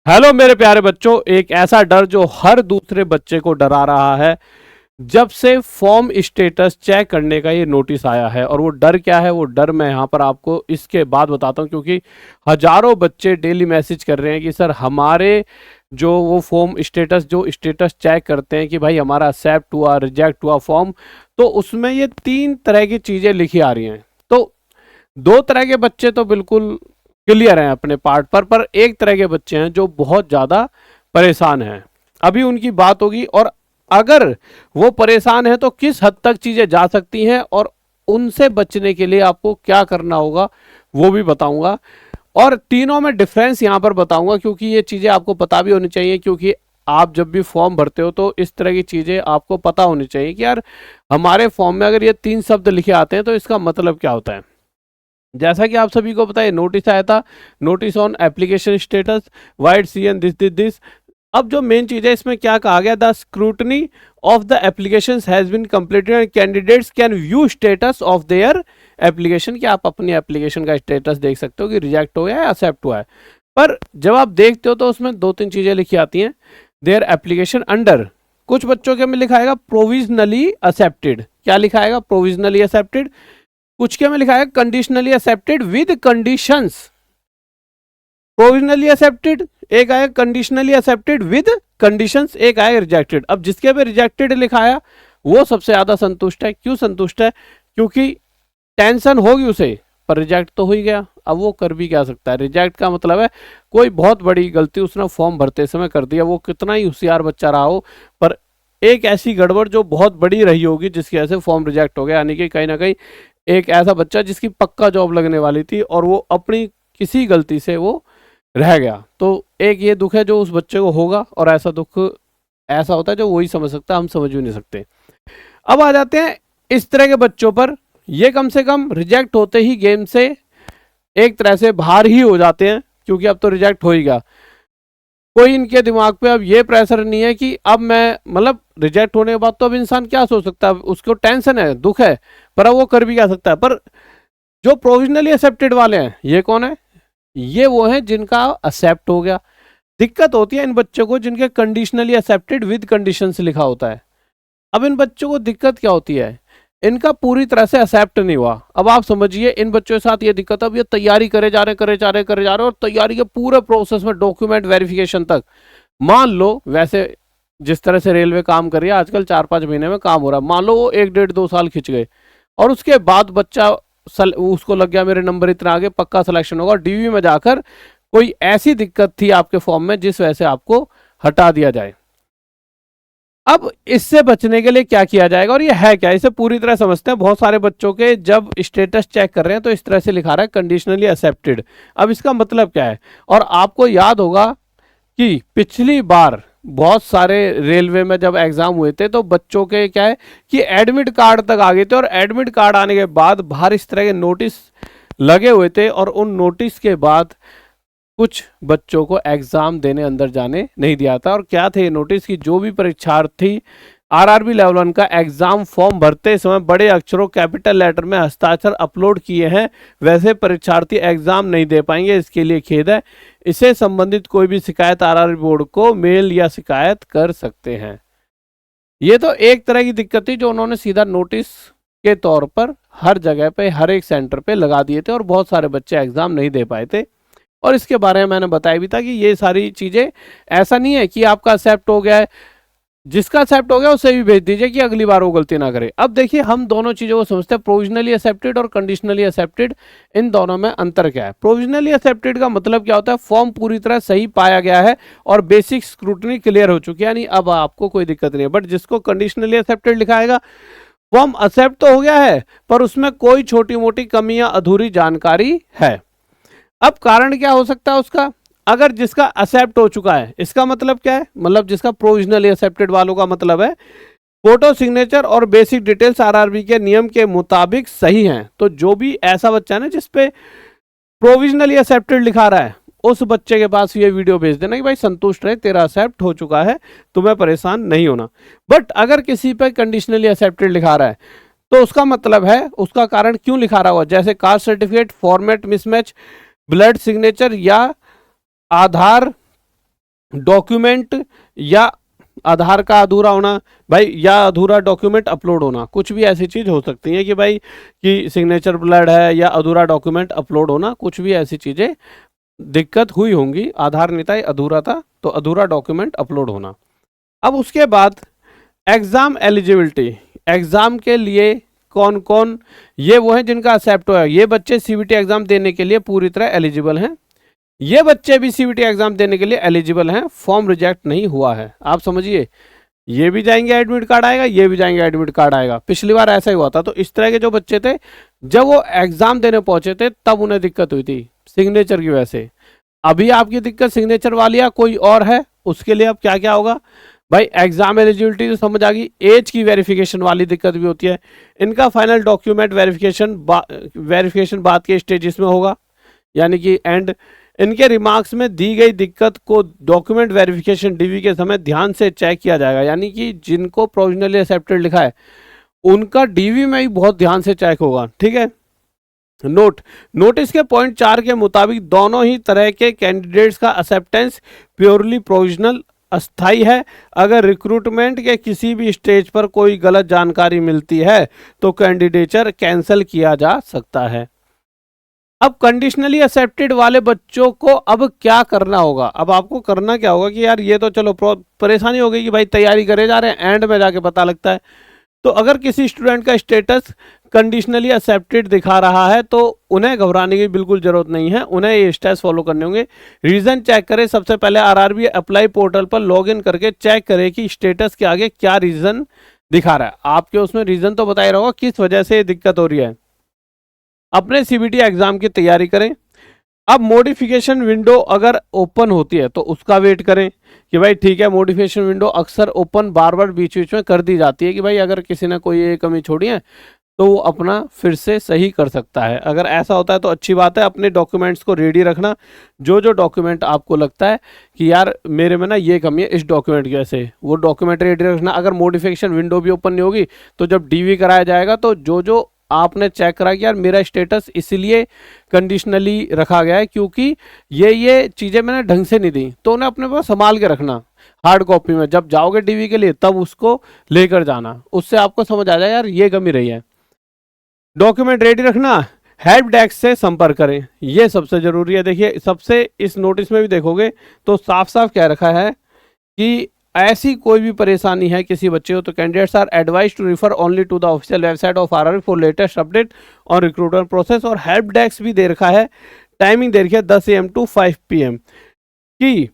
Hello मेरे प्यारे बच्चों, एक ऐसा डर जो हर दूसरे बच्चे को डरा रहा है जब से फॉर्म स्टेटस चेक करने का ये नोटिस आया है। और वो डर क्या है, वो डर मैं यहाँ पर आपको इसके बाद बताता हूँ, क्योंकि हजारों बच्चे डेली मैसेज कर रहे हैं कि सर हमारे जो वो फॉर्म स्टेटस जो स्टेटस चेक करते हैं कि भाई हमारा एक्सेप्ट हुआ रिजेक्ट हुआ फॉर्म, तो उसमें ये 3 तरह की चीज़ें लिखी आ रही हैं। तो 2 तरह के बच्चे तो बिल्कुल क्लियर हैं अपने पार्ट पर एक तरह के बच्चे हैं जो बहुत ज़्यादा परेशान हैं। अभी उनकी बात होगी, और अगर वो परेशान है तो किस हद तक चीज़ें जा सकती हैं और उनसे बचने के लिए आपको क्या करना होगा वो भी बताऊंगा। और तीनों में डिफरेंस यहाँ पर बताऊंगा, क्योंकि ये चीज़ें आपको पता भी होनी चाहिए, क्योंकि आप जब भी फॉर्म भरते हो तो इस तरह की चीज़ें आपको पता होनी चाहिए कि यार हमारे फॉर्म में अगर ये 3 शब्द लिखे आते हैं तो इसका मतलब क्या होता है। जैसा कि आप सभी को पता है, नोटिस आया था, notice on application status wide C N this. अब जो मेन चीज है इसमें क्या कहा गया, the scrutiny of the application has been completed and candidates can view status of their application, कि आप अपनी एप्लीकेशन का स्टेटस देख सकते हो कि रिजेक्ट हो गया है एक्सेप्ट हुआ है। पर जब आप देखते हो तो उसमें 2-3 चीजें लिखी आती हैं। देयर एप्लीकेशन अंडर, कुछ बच्चों के में लिखा आएगा प्रोविजनली एक्सेप्टेड। क्या लिखा आएगा? Provisionally accepted. कुछ के में लिखा है conditionally accepted with conditions. Provisionally accepted एक आया, कंडीशनली एक्सेप्टेड विद कंडीशंस एक आया, रिजेक्टेड। अब जिसके पे रिजेक्टेड लिखा आया वो सबसे ज्यादा संतुष्ट है। क्यों संतुष्ट है? क्योंकि टेंशन होगी उसे, पर रिजेक्ट तो हो ही गया। अब वो कर भी क्या सकता है? रिजेक्ट का मतलब है कोई बहुत बड़ी गलती उसने फॉर्म भरते समय कर दिया, वो कितना ही होशियार बच्चा रहा हो, पर एक ऐसी गड़बड़ जो बहुत बड़ी रही होगी जिसकी वजह से फॉर्म रिजेक्ट हो गया। यानी कि कहीं ना कहीं एक ऐसा बच्चा जिसकी पक्का जॉब लगने वाली थी और वो अपनी किसी गलती से वो रह गया। तो एक ये दुख है जो उस बच्चे को होगा, और ऐसा दुख ऐसा होता है जो वही समझ सकता है, हम समझ भी नहीं सकते। अब आ जाते हैं इस तरह के बच्चों पर। ये कम से कम रिजेक्ट होते ही गेम से एक तरह से बाहर ही हो जाते हैं, क्योंकि अब तो रिजेक्ट हो ही गया। कोई इनके दिमाग पे अब ये प्रेशर नहीं है कि अब मैं मतलब रिजेक्ट होने के बाद तो अब इंसान क्या सोच सकता है, उसको टेंशन है, दुख है, पर अब वो कर भी क्या सकता है। पर जो प्रोविजनली एक्सेप्टेड वाले हैं ये कौन है? ये वो हैं जिनका एक्सेप्ट हो गया। दिक्कत होती है इन बच्चों को जिनके कंडीशनली एक्सेप्टेड विद कंडीशंस लिखा होता है। अब इन बच्चों को दिक्कत क्या होती है, इनका पूरी तरह से एक्सेप्ट नहीं हुआ। अब आप समझिए इन बच्चों के साथ ये दिक्कत, अब ये तैयारी करे जा रहे और तैयारी के पूरे प्रोसेस में डॉक्यूमेंट वेरिफिकेशन तक, मान लो वैसे जिस तरह से रेलवे काम कर रही है आजकल 4-5 महीने में काम हो रहा है, मान लो वो 1-1.5-2 साल खिंच गए और उसके बाद बच्चा उसको लग गया मेरे नंबर इतना आगे पक्का सिलेक्शन होगा, डीवी में जाकर कोई ऐसी दिक्कत थी आपके फॉर्म में जिस वजह से आपको हटा दिया जाए। अब इससे बचने के लिए क्या किया जाएगा और ये है क्या, इसे पूरी तरह समझते हैं। बहुत सारे बच्चों के जब स्टेटस चेक कर रहे हैं तो इस तरह से लिखा रहा है कंडीशनली एक्सेप्टेड। अब इसका मतलब क्या है? और आपको याद होगा कि पिछली बार बहुत सारे रेलवे में जब एग्जाम हुए थे तो बच्चों के क्या है कि एडमिट कार्ड तक आ गए थे, और एडमिट कार्ड आने के बाद बाहर इस तरह के नोटिस लगे हुए थे, और उन नोटिस के बाद कुछ बच्चों को एग्जाम देने अंदर जाने नहीं दिया था। और क्या थे ये नोटिस की, जो भी परीक्षार्थी आरआरबी लेवल 1 का एग्जाम फॉर्म भरते समय बड़े अक्षरों कैपिटल लेटर में हस्ताक्षर अपलोड किए हैं वैसे परीक्षार्थी एग्जाम नहीं दे पाएंगे, इसके लिए खेद है। इससे संबंधित कोई भी शिकायत आरआरबी बोर्ड को मेल या शिकायत कर सकते हैं। ये तो एक तरह की दिक्कत थी जो उन्होंने सीधा नोटिस के तौर पर हर जगह पे हर एक सेंटर पे लगा दिए थे, और बहुत सारे बच्चे एग्जाम नहीं दे पाए थे। और इसके बारे में मैंने बताया भी था कि ये सारी चीजें ऐसा नहीं है कि आपका एक्सेप्ट हो गया है, जिसका एक्सेप्ट हो गया उसे भी भेज दीजिए कि अगली बार वो गलती ना करे। अब देखिए हम दोनों चीजों को समझते हैं, प्रोविजनली एक्सेप्टेड और कंडीशनली एक्सेप्टेड, इन दोनों में अंतर क्या है। प्रोविजनली एक्सेप्टेड का मतलब क्या होता है, फॉर्म पूरी तरह सही पाया गया है और बेसिक स्क्रूटनी क्लियर हो चुकी है, यानी अब आपको कोई दिक्कत नहीं है। बट जिसको कंडीशनली एक्सेप्टेड लिखा आएगा, फॉर्म एक्सेप्ट तो हो गया है पर उसमें कोई छोटी मोटी कमी या अधूरी जानकारी है। अब कारण क्या हो सकता है उसका? अगर जिसका एक्सेप्ट हो चुका है, इसका मतलब क्या है, मतलब जिसका प्रोविजनली एक्सेप्टेड वालों का मतलब है फोटो सिग्नेचर और बेसिक डिटेल्स आरआरबी के नियम के मुताबिक सही हैं। तो जो भी ऐसा बच्चा है ना जिसपे प्रोविजनली एक्सेप्टेड लिखा रहा है, उस बच्चे के पास ये वीडियो भेज देना कि भाई संतुष्ट रहे, तेरा एक्सेप्ट हो चुका है, तुम्हें परेशान नहीं होना। बट अगर किसी पे कंडीशनली एक्सेप्टेड लिखा रहा है तो उसका मतलब है उसका कारण क्यों लिखा रहा हुआ, जैसे caste certificate format mismatch, blood signature या आधार डॉक्यूमेंट या आधार का अधूरा होना भाई, या अधूरा डॉक्यूमेंट अपलोड होना, कुछ भी ऐसी चीज हो सकती है कि भाई कि सिग्नेचर ब्लड है या अधूरा डॉक्यूमेंट अपलोड होना, कुछ भी ऐसी चीजें दिक्कत हुई होंगी। आधार नहीं था, अधूरा था, तो अधूरा डॉक्यूमेंट अपलोड होना। अब उसके बाद एग्जाम एलिजिबिलिटी, एग्जाम के लिए कौन कौन, ये वो है जिनका एक्सेप्ट हुआ है, ये बच्चे सीबीटी एग्जाम देने के लिए पूरी तरह एलिजिबल हैं, ये बच्चे भी सीबीटी एग्जाम देने के लिए एलिजिबल हैं, फॉर्म रिजेक्ट नहीं हुआ है। आप समझिए, ये भी जाएंगे एडमिट कार्ड आएगा, ये भी जाएंगे एडमिट कार्ड आएगा। पिछली बार ऐसा ही हुआ था। तो इस तरह के जो बच्चे थे, जब वो एग्जाम देने पहुंचे थे तब उन्हें दिक्कत हुई थी सिग्नेचर की वजह से। अभी आपकी दिक्कत सिग्नेचर वाली या कोई और है, उसके लिए अब क्या क्या होगा भाई, एग्जाम एलिजिबिलिटी तो समझ आ गई, एज की वेरिफिकेशन वाली दिक्कत भी होती है। इनका फाइनल डॉक्यूमेंट वेरिफिकेशन बाद के स्टेजेस में होगा, यानी कि एंड इनके रिमार्क्स में दी गई दिक्कत को डॉक्यूमेंट वेरिफिकेशन डीवी के समय ध्यान से चेक किया जाएगा, यानी कि जिनको प्रोविजनली एक्सेप्टेड लिखा है उनका डीवी में ही बहुत ध्यान से चेक होगा, ठीक है। नोटिस के पॉइंट 4 के मुताबिक दोनों ही तरह के कैंडिडेट्स का एक्सेप्टेंस प्योरली प्रोविजनल अस्थाई है। अगर रिक्रूटमेंट के किसी भी स्टेज पर कोई गलत जानकारी मिलती है तो कैंडिडेचर कैंसिल किया जा सकता है। अब कंडीशनली एक्सेप्टेड वाले बच्चों को अब क्या करना होगा, अब आपको करना क्या होगा कि यार ये तो चलो परेशानी हो गई कि भाई तैयारी करे जा रहे हैं, एंड में जाके पता लगता है। तो अगर किसी स्टूडेंट का स्टेटस कंडीशनली एक्सेप्टेड दिखा रहा है तो उन्हें घबराने की बिल्कुल जरूरत नहीं है, उन्हें ये स्टेप्स फॉलो करने होंगे। रीजन चेक करें, सबसे पहले आरआरबी अप्लाई पोर्टल पर लॉगिन करके चेक करें कि स्टेटस के आगे क्या रीजन दिखा रहा है। आपके उसमें रीजन तो बताया होगा किस वजह से दिक्कत हो रही है। अपने सीबीटी एग्जाम की तैयारी करें। अब मॉडिफिकेशन विंडो अगर ओपन होती है तो उसका वेट करें कि भाई ठीक है, मॉडिफिकेशन विंडो अक्सर ओपन बार बार बीच बीच में कर दी जाती है कि भाई अगर किसी ने कोई ये कमी छोड़ी है तो वो अपना फिर से सही कर सकता है। अगर ऐसा होता है तो अच्छी बात है। अपने डॉक्यूमेंट्स को रेडी रखना, जो जो डॉक्यूमेंट आपको लगता है कि यार मेरे में ना ये कमी है इस डॉक्यूमेंट की वजह से, वो डॉक्यूमेंट रेडी रखना। अगर मॉडिफिकेशन विंडो भी ओपन नहीं होगी तो जब डीवी कराया जाएगा तो जो जो आपने चेक करा कि यार मेरा स्टेटस इसलिए कंडीशनली रखा गया है क्योंकि ये चीज़ें मैंने ढंग से नहीं दी, तो उन्हें अपने पास संभाल के रखना। हार्ड कॉपी में जब जाओगे डीवी के लिए तब उसको लेकर जाना, उससे आपको समझ आ जाए यार ये कमी रही है। डॉक्यूमेंट रेडी रखना, हेल्प डेस्क से संपर्क करें, ये सबसे जरूरी है। देखिए सबसे इस नोटिस में भी देखोगे तो साफ साफ कह रखा है कि ऐसी कोई भी परेशानी है किसी बच्चे को तो candidates are advise to refer only to the official website of RRB for latest update और रिक्रूटमेंट प्रोसेस। और हेल्प डेस्क भी दे रखा है, टाइमिंग दे रखी है 10 AM to 5 PM कि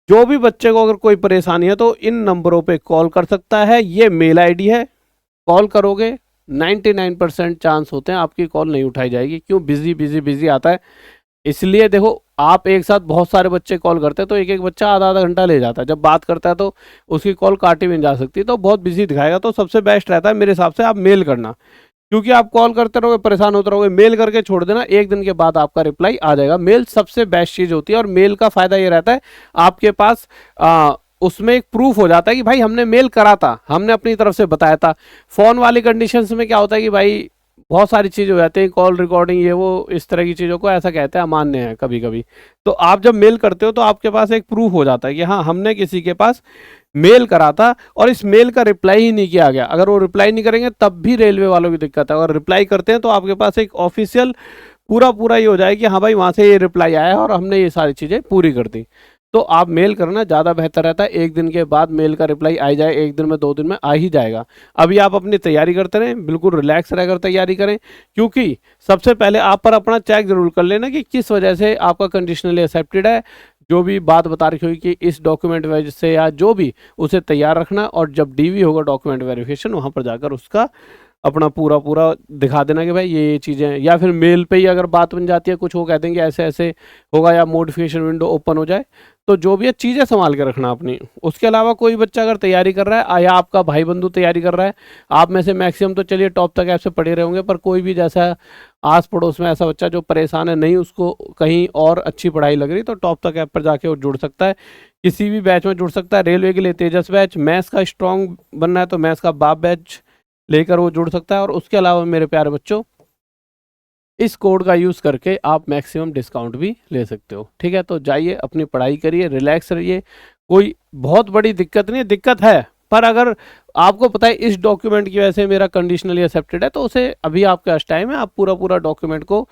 जो भी बच्चे को अगर कोई परेशानी है तो इन नंबरों पे कॉल कर सकता है। ये मेल आईडी है, कॉल करोगे 99% चांस होते हैं आपकी कॉल नहीं उठाई जाएगी। क्यों? बिजी बिजी बिजी आता है। इसलिए देखो आप एक साथ बहुत सारे बच्चे कॉल करते हैं तो एक एक बच्चा आधा आधा घंटा ले जाता है, जब बात करता है तो उसकी कॉल काटी भी नहीं जा सकती, तो बहुत बिजी दिखाएगा। तो सबसे बेस्ट रहता है मेरे हिसाब से आप मेल करना, क्योंकि आप कॉल करते रहोगे परेशान होते रहोगे, मेल करके छोड़ देना, एक दिन के बाद आपका रिप्लाई आ जाएगा। मेल सबसे बेस्ट चीज़ होती है और मेल का फायदा ये रहता है आपके पास उसमें एक प्रूफ हो जाता है कि भाई हमने मेल करा था, हमने अपनी तरफ से बताया था। फोन वाली कंडीशंस में क्या होता है कि भाई बहुत सारी चीज़ हो जाती है, कॉल रिकॉर्डिंग ये वो इस तरह की चीज़ों को ऐसा कहते हैं अमान्य है कभी कभी। तो आप जब मेल करते हो तो आपके पास एक प्रूफ हो जाता है कि हाँ हमने किसी के पास मेल करा था और इस मेल का रिप्लाई ही नहीं किया गया। अगर वो रिप्लाई नहीं करेंगे तब भी रेलवे वालों की दिक्कत है, अगर रिप्लाई करते हैं तो आपके पास एक ऑफिशियल पूरा पूरा ये हो जाए कि हाँ भाई वहाँ से ये रिप्लाई आया है और हमने ये सारी चीज़ें पूरी कर दी। तो आप मेल करना ज़्यादा बेहतर रहता है, एक दिन के बाद मेल का रिप्लाई आ जाए, एक दिन में 2 दिन में आ ही जाएगा। अभी आप अपनी तैयारी करते रहें, बिल्कुल रिलैक्स रहकर तैयारी करें, क्योंकि सबसे पहले आप पर अपना चेक जरूर कर लेना कि किस वजह से आपका कंडीशनली एक्सेप्टेड है। जो भी बात बता रखी हुई कि इस डॉक्यूमेंट वजह से या जो भी, उसे तैयार रखना और जब डीवी होगा डॉक्यूमेंट वेरिफिकेशन वहाँ पर जाकर उसका अपना पूरा पूरा दिखा देना कि भाई ये चीज़ें हैं। या फिर मेल पे ही अगर बात बन जाती है, कुछ वो कह देंगे ऐसे ऐसे होगा या मॉडिफिकेशन विंडो ओपन हो जाए, तो जो भी है चीज़ें संभाल के रखना अपनी। उसके अलावा कोई बच्चा अगर तैयारी कर रहा है या आपका भाई बंधु तैयारी कर रहा है, आप में से मैक्सिमम तो चलिए टॉप तक ऐप से पढ़े रहे होंगे, पर कोई भी जैसा आस पड़ोस में ऐसा बच्चा जो परेशान है, नहीं उसको कहीं और अच्छी पढ़ाई लग रही, तो टॉप तक ऐप पर जाके वो जुड़ सकता है, किसी भी बैच में जुड़ सकता है। रेलवे के लिए तेजस बैच, मैथ्स का स्ट्रॉन्ग बनना है तो मैथ्स का बाप बैच लेकर वो जुड़ सकता है। और उसके अलावा मेरे प्यारे बच्चों, इस कोड का यूज़ करके आप मैक्सिमम डिस्काउंट भी ले सकते हो। ठीक है, तो जाइए अपनी पढ़ाई करिए, रिलैक्स रहिए, कोई बहुत बड़ी दिक्कत नहीं है, दिक्कत है पर अगर आपको पता है इस डॉक्यूमेंट की वजह से मेरा कंडीशनली एक्सेप्टेड है, तो उसे अभी आपके पास टाइम है, आप पूरा पूरा डॉक्यूमेंट को,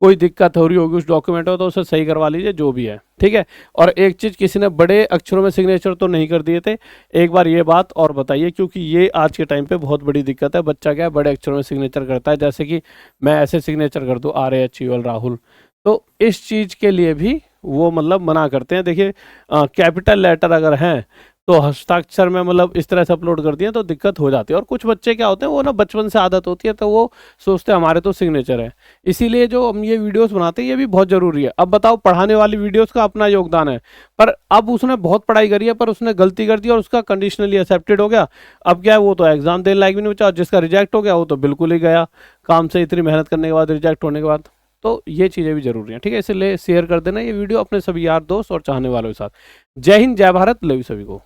कोई दिक्कत हो रही होगी उस डॉक्यूमेंट में तो उसे सही करवा लीजिए जो भी है। ठीक है, और एक चीज़, किसी ने बड़े अक्षरों में सिग्नेचर तो नहीं कर दिए थे, एक बार ये बात और बताइए, क्योंकि ये आज के टाइम पे बहुत बड़ी दिक्कत है। बच्चा क्या है, बड़े अक्षरों में सिग्नेचर करता है, जैसे कि मैं ऐसे सिग्नेचर कर दूँ RAHUL राहुल, तो इस चीज़ के लिए भी वो मतलब मना करते हैं। देखिए कैपिटल लेटर अगर हैं तो हस्ताक्षर में मतलब इस तरह से अपलोड कर दिए तो दिक्कत हो जाती है। और कुछ बच्चे क्या होते हैं, वो ना बचपन से आदत होती है तो वो सोचते हैं हमारे तो सिग्नेचर है, इसीलिए जो हम ये वीडियोस बनाते हैं ये भी बहुत ज़रूरी है। अब बताओ, पढ़ाने वाली वीडियोस का अपना योगदान है, पर अब उसने बहुत पढ़ाई करी है पर उसने गलती कर दी और उसका कंडीशनली एक्सेप्टेड हो गया। अब क्या है, वो तो एग्जाम देने लायक भी नहीं बचा, और जिसका रिजेक्ट हो गया वो तो बिल्कुल ही गया काम से, इतनी मेहनत करने के बाद रिजेक्ट होने के बाद। तो ये चीज़ें भी जरूरी हैं। ठीक है, इसलिए शेयर कर देना ये वीडियो अपने सभी यार दोस्त और चाहने वालों के साथ। जय हिंद, जय भारत, लव यू सभी को।